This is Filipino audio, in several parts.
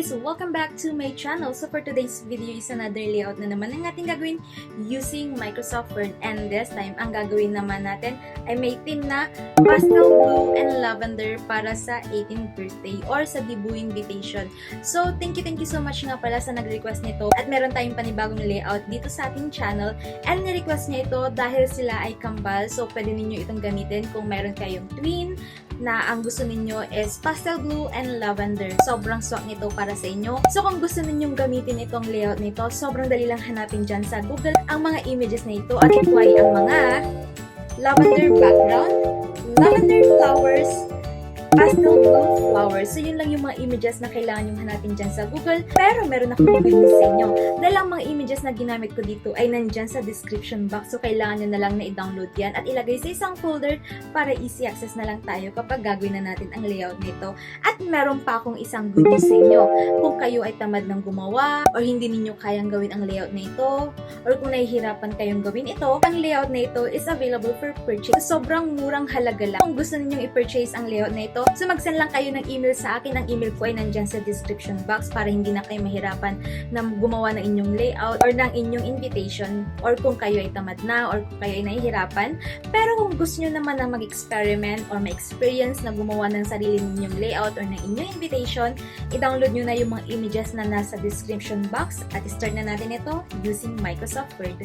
guys! Welcome back to my channel. So for today's video is another layout na naman ang ating gagawin using Microsoft Word. And this time, ang gagawin naman natin ay may theme na pastel blue and lavender para sa 18th birthday or sa debut invitation. So thank you so much nga pala sa nag-request nito. At meron tayong panibagong layout dito sa ating channel. And ni-request niya ito dahil sila ay kambal. So pwede ninyo itong gamitin kung meron kayong twin na ang gusto ninyo is pastel blue and lavender. Sobrang swak nito para sa inyo. So kung gusto ninyong gamitin itong layout nito, sobrang dali lang hanapin dyan sa Google ang mga images na ito at ito ay ang mga lavender background, lavender flowers, pastel blue flowers. So yun lang yung mga images na kailangan yung hanapin dyan sa Google. Pero meron akong good news sa inyo. Dahil ang mga images na ginamit ko dito ay nandyan sa description box. So kailangan nyo na lang na i-download yan at ilagay sa isang folder para easy access na lang tayo kapag gagawin na natin ang layout nito. At meron pa akong isang good news sa inyo. Kung kayo ay tamad ng gumawa or hindi ninyo kayang gawin ang layout na ito or kung nahihirapan kayong gawin ito, ang layout na ito is available for purchase. So, sobrang murang halaga lang. Kung gusto ninyong i-purchase ang layout na ito, so mag-send lang kayo ng email sa akin. Ang email ko ay nandyan sa description box para hindi na kayo mahirapan na gumawa ng inyong layout or ng inyong invitation or kung kayo ay tamad na or kung kayo ay nahihirapan. Pero kung gusto nyo naman na mag-experiment or ma-experience na gumawa ng sarili ninyong layout or ng inyong invitation, i-download nyo na yung mga images na nasa description box at start na natin ito using Microsoft Word.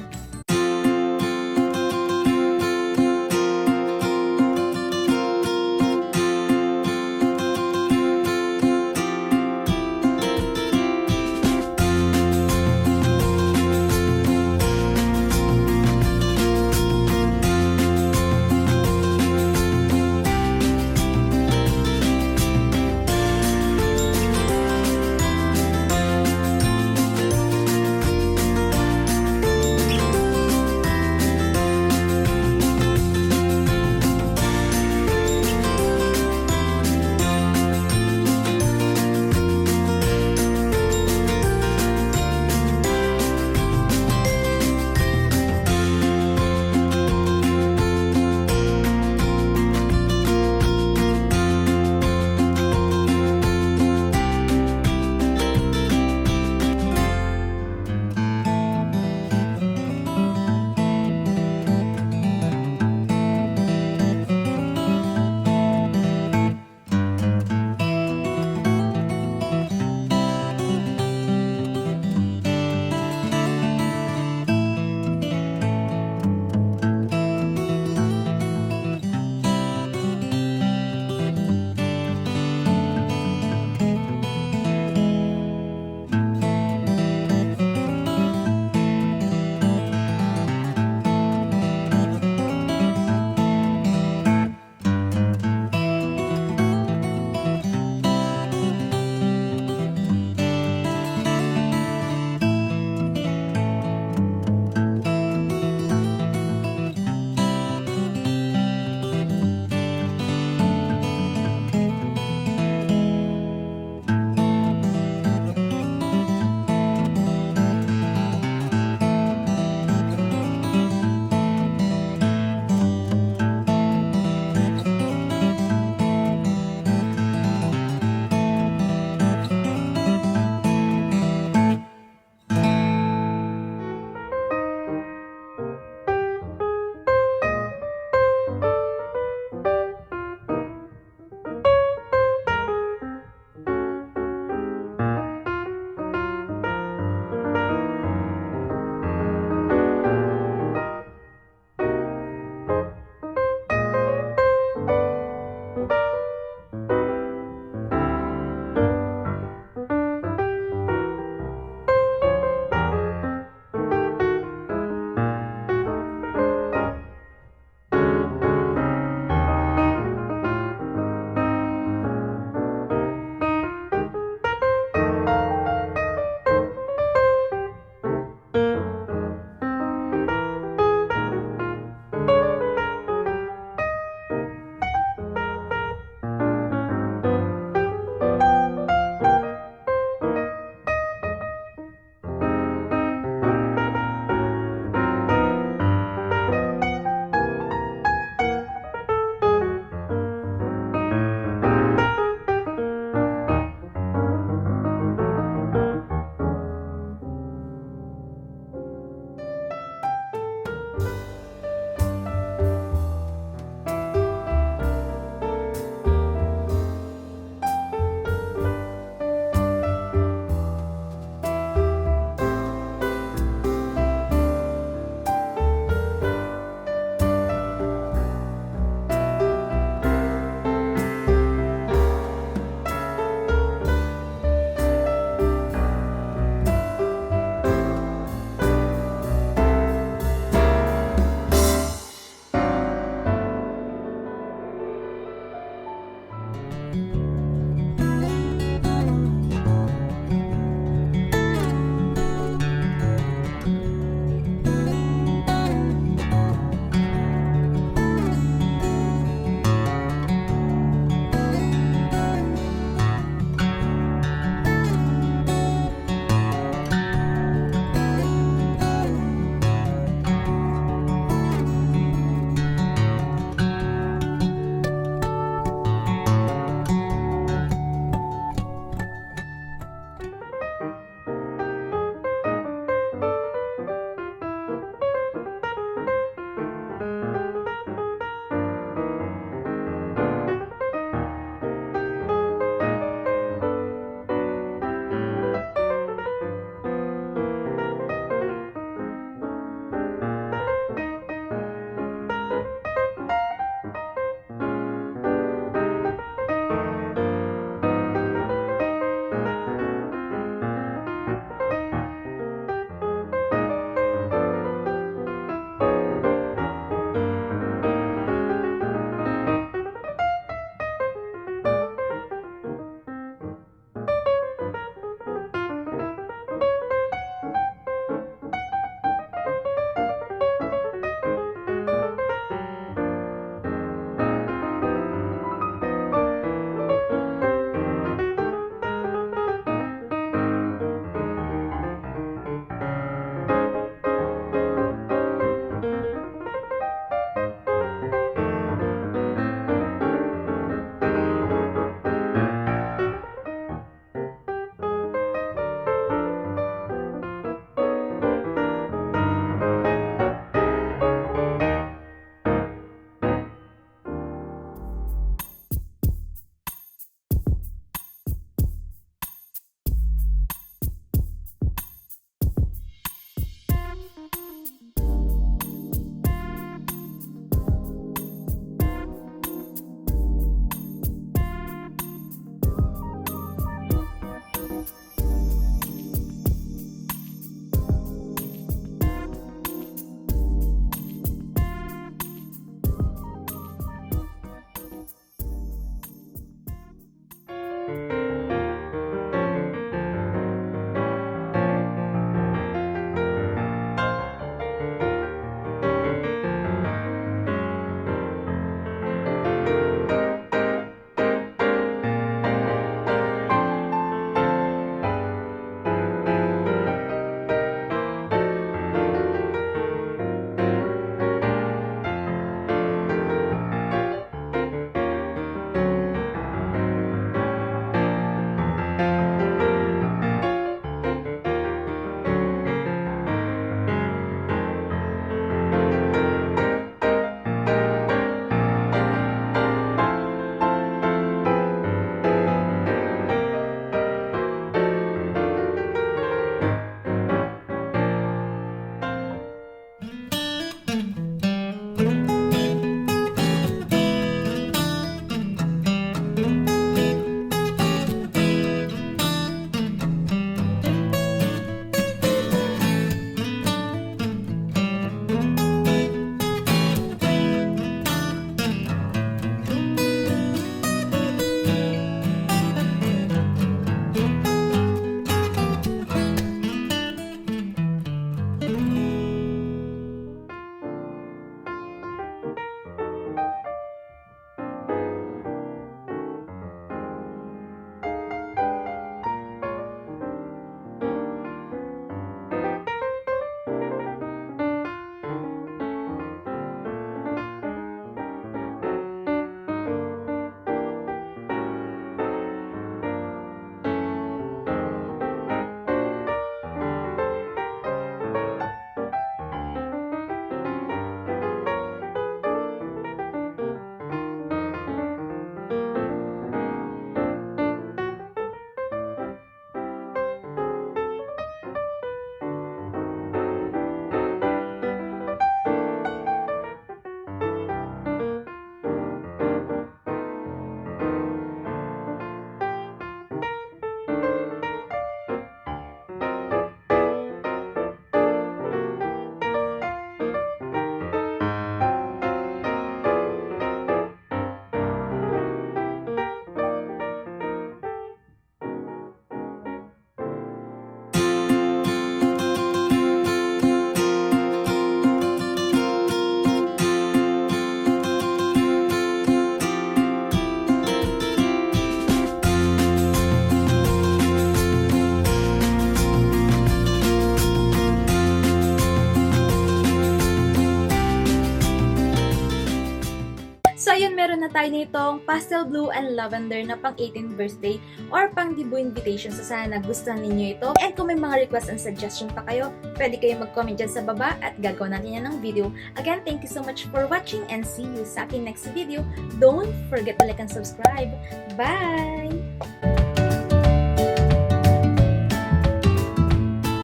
meron na tayo nitong pastel blue and lavender na pang 18th birthday or pang debut invitation. So sana nagustuhan ninyo ito. And kung may mga request and suggestion pa kayo, pwede kayo mag-comment dyan sa baba at gagawa natin yan ng video. Again, thank you so much for watching and see you sa aking next video. Don't forget to like and subscribe. Bye!